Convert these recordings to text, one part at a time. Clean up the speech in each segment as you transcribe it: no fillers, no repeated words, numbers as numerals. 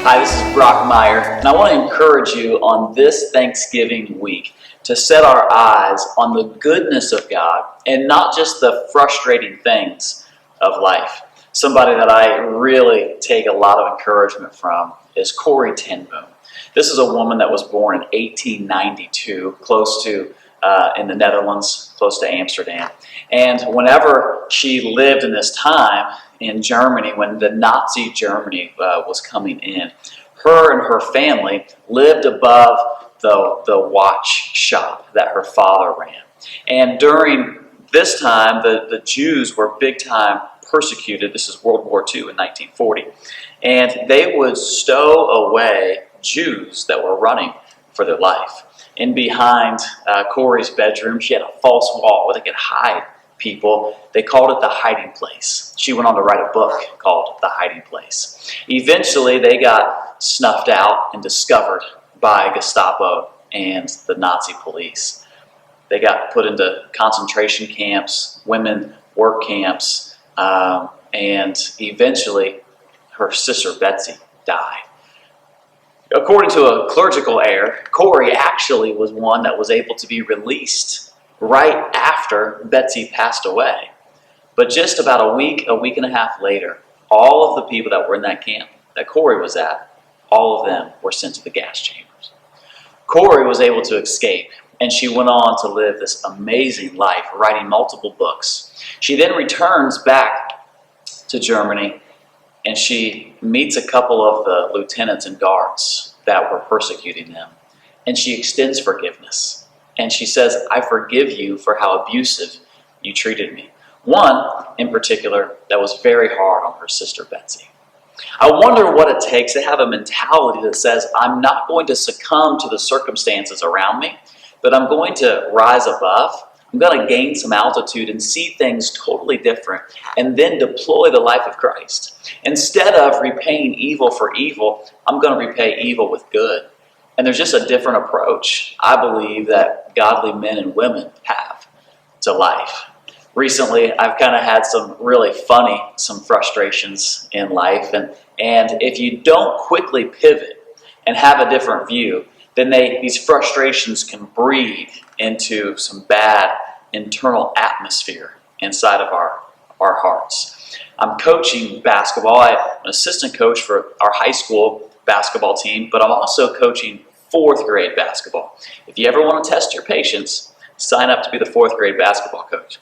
Hi, this is Brock Meyer, and I want to encourage you on this Thanksgiving week to set our eyes on the goodness of God and not just the frustrating things of life. Somebody that I really take a lot of encouragement from is Corrie ten Boom. This is a woman that was born in 1892, close to in the Netherlands, close to Amsterdam. And whenever she lived in this time in Germany, when the Nazi Germany was coming in, her and her family lived above the watch shop that her father ran. And during this time, the Jews were big time persecuted. This is World War II in 1940. And they would stow away Jews that were running for their life. And behind Corrie's bedroom, she had a false wall where they could hide people. They called it the hiding place. She went on to write a book called The Hiding Place. Eventually, they got snuffed out and discovered by Gestapo and the Nazi police. They got put into concentration camps, women work camps, and eventually her sister Betsy died. According to a clerical error, Corrie actually was one that was able to be released right after Betsy passed away. But just about a week and a half later, all of the people that were in that camp that Corrie was at, all of them were sent to the gas chambers. Corrie was able to escape, and she went on to live this amazing life, writing multiple books. She then returns back to Germany, and she meets a couple of the lieutenants and guards that were persecuting them. And she extends forgiveness. And she says, I forgive you for how abusive you treated me. One, in particular, that was very hard on her sister Betsy. I wonder what it takes to have a mentality that says, I'm not going to succumb to the circumstances around me, but I'm going to rise above. I'm going to gain some altitude and see things totally different and then deploy the life of Christ. Instead of repaying evil for evil, I'm going to repay evil with good. And there's just a different approach, I believe, that godly men and women have to life. Recently, I've kind of had some really some frustrations in life. And if you don't quickly pivot and have a different view, then these frustrations can breed into some bad internal atmosphere inside of our hearts. I'm coaching basketball. I'm an assistant coach for our high school basketball team, but I'm also coaching 4th grade basketball. If you ever want to test your patience, sign up to be the 4th grade basketball coach.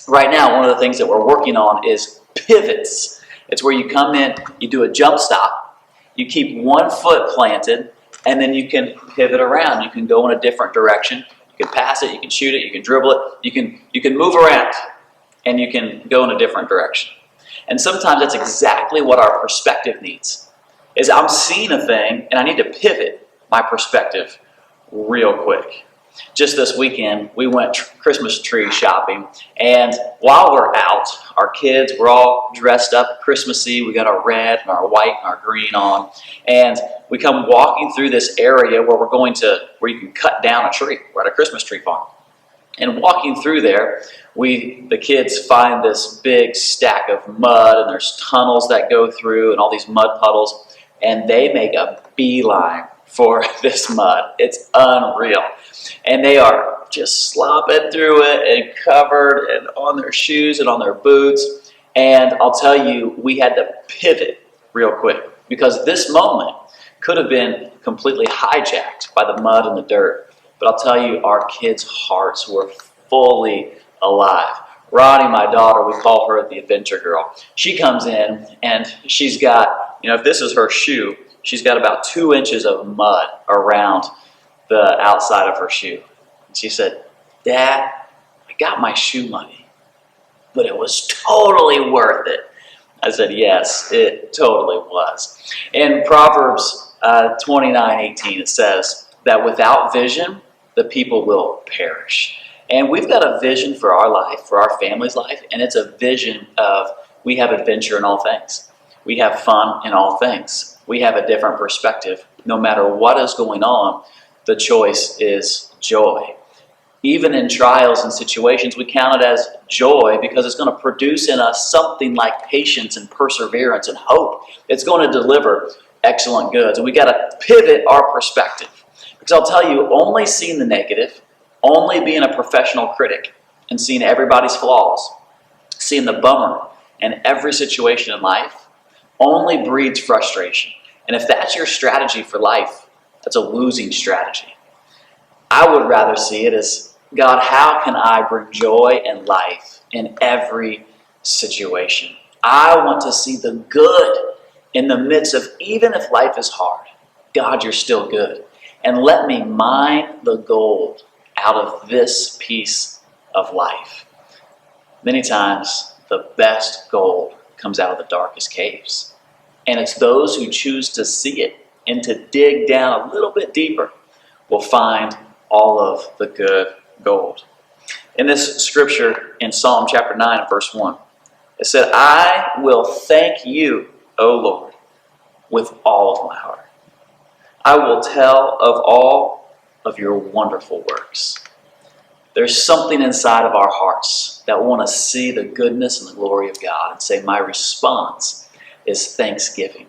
Right now, one of the things that we're working on is pivots. It's where you come in, you do a jump stop, you keep one foot planted, and then you can pivot around. You can go in a different direction. You can pass it, you can shoot it, you can dribble it, you can move around, and you can go in a different direction. And sometimes that's exactly what our perspective needs. Is I'm seeing a thing, and I need to pivot my perspective real quick. Just this weekend, we went Christmas tree shopping, and while we're out, our kids were all dressed up Christmassy. We got our red and our white and our green on, and we come walking through this area where where you can cut down a tree. We're at a Christmas tree farm. And walking through there, the kids find this big stack of mud, and there's tunnels that go through and all these mud puddles, and they make a beeline for this mud. It's unreal. And they are just slopping through it and covered and on their shoes and on their boots. And I'll tell you, we had to pivot real quick because this moment could have been completely hijacked by the mud and the dirt. But I'll tell you, our kids' hearts were fully alive. Ronnie, my daughter, we call her the adventure girl. She comes in and she's got, if this is her shoe, she's got about 2 inches of mud around the outside of her shoe. And she said, Dad, I got my shoe muddy, but it was totally worth it. I said, yes, it totally was. In Proverbs 29:18, it says that without vision, the people will perish. And we've got a vision for our life, for our family's life, and it's a vision of we have adventure in all things. We have fun in all things. We have a different perspective. No matter what is going on, the choice is joy. Even in trials and situations, we count it as joy because it's going to produce in us something like patience and perseverance and hope. It's going to deliver excellent goods. And we got to pivot our perspective. Because I'll tell you, only seeing the negative, only being a professional critic and seeing everybody's flaws, seeing the bummer in every situation in life, only breeds frustration. And if that's your strategy for life, that's a losing strategy. I would rather see it as, God, how can I bring joy and life in every situation? I want to see the good in the midst of, even if life is hard, God, you're still good. And let me mine the gold out of this piece of life. Many times, the best gold comes out of the darkest caves. And it's those who choose to see it and to dig down a little bit deeper will find all of the good gold. In this scripture in Psalm chapter 9, verse 1, it said, I will thank you, O Lord, with all of my heart. I will tell of all of your wonderful works. There's something inside of our hearts that want to see the goodness and the glory of God and say, my response is thanksgiving.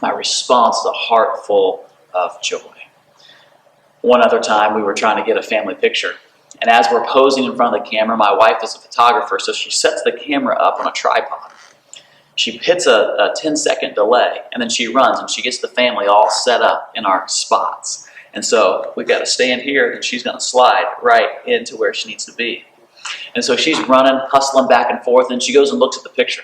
My response is a heart full of joy. One other time we were trying to get a family picture. And as we're posing in front of the camera, my wife is a photographer, so she sets the camera up on a tripod. She hits a 10-second delay, and then she runs, and she gets the family all set up in our spots. And so we've got to stand here, and she's going to slide right into where she needs to be. And so she's running, hustling back and forth, and she goes and looks at the picture.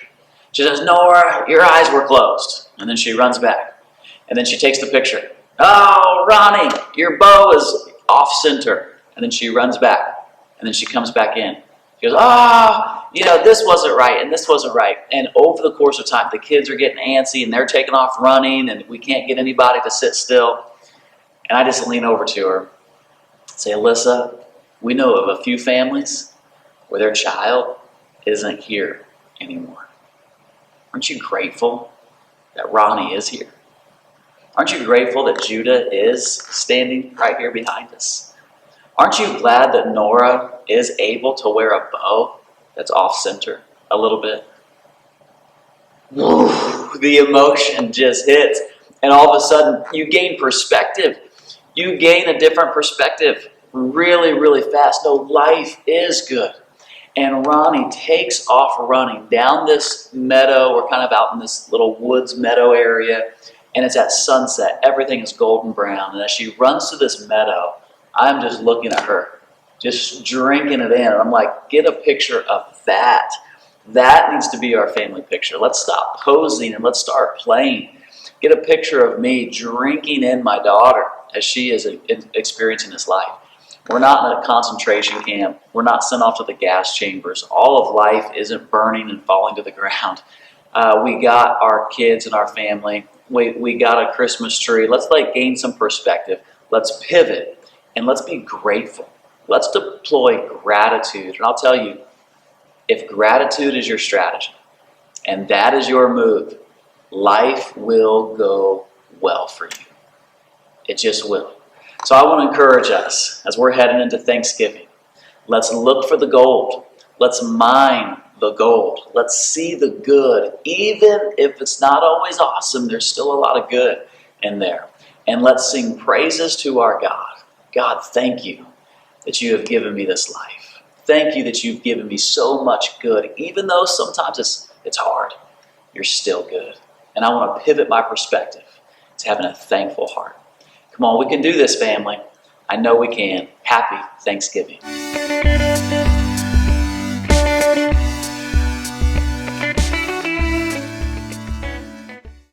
She says, Nora, your eyes were closed. And then she runs back. And then she takes the picture. Oh, Ronnie, your bow is off center. And then she runs back. And then she comes back in. She goes, this wasn't right, and this wasn't right. And over the course of time, the kids are getting antsy, and they're taking off running, and we can't get anybody to sit still. And I just lean over to her and say, Alyssa, we know of a few families where their child isn't here anymore. Aren't you grateful that Ronnie is here? Aren't you grateful that Judah is standing right here behind us? Aren't you glad that Nora is able to wear a bow that's off center a little bit? Woo, the emotion just hits. And all of a sudden, you gain perspective. You gain a different perspective really, really fast. No, life is good. And Ronnie takes off running down this meadow. We're kind of out in this little woods meadow area. And it's at sunset. Everything is golden brown. And as she runs to this meadow, I'm just looking at her, just drinking it in. And I'm like, get a picture of that. That needs to be our family picture. Let's stop posing and let's start playing. Get a picture of me drinking in my daughter as she is experiencing this life. We're not in a concentration camp. We're not sent off to the gas chambers. All of life isn't burning and falling to the ground. We got our kids and our family. We got a Christmas tree. Let's gain some perspective. Let's pivot. And let's be grateful. Let's deploy gratitude. And I'll tell you, if gratitude is your strategy and that is your move, life will go well for you. It just will. So I want to encourage us as we're heading into Thanksgiving. Let's look for the gold. Let's mine the gold. Let's see the good. Even if it's not always awesome, there's still a lot of good in there. And let's sing praises to our God. God, thank you that you have given me this life. Thank you that you've given me so much good. Even though sometimes it's hard, you're still good. And I want to pivot my perspective to having a thankful heart. Come on, we can do this, family. I know we can. Happy Thanksgiving.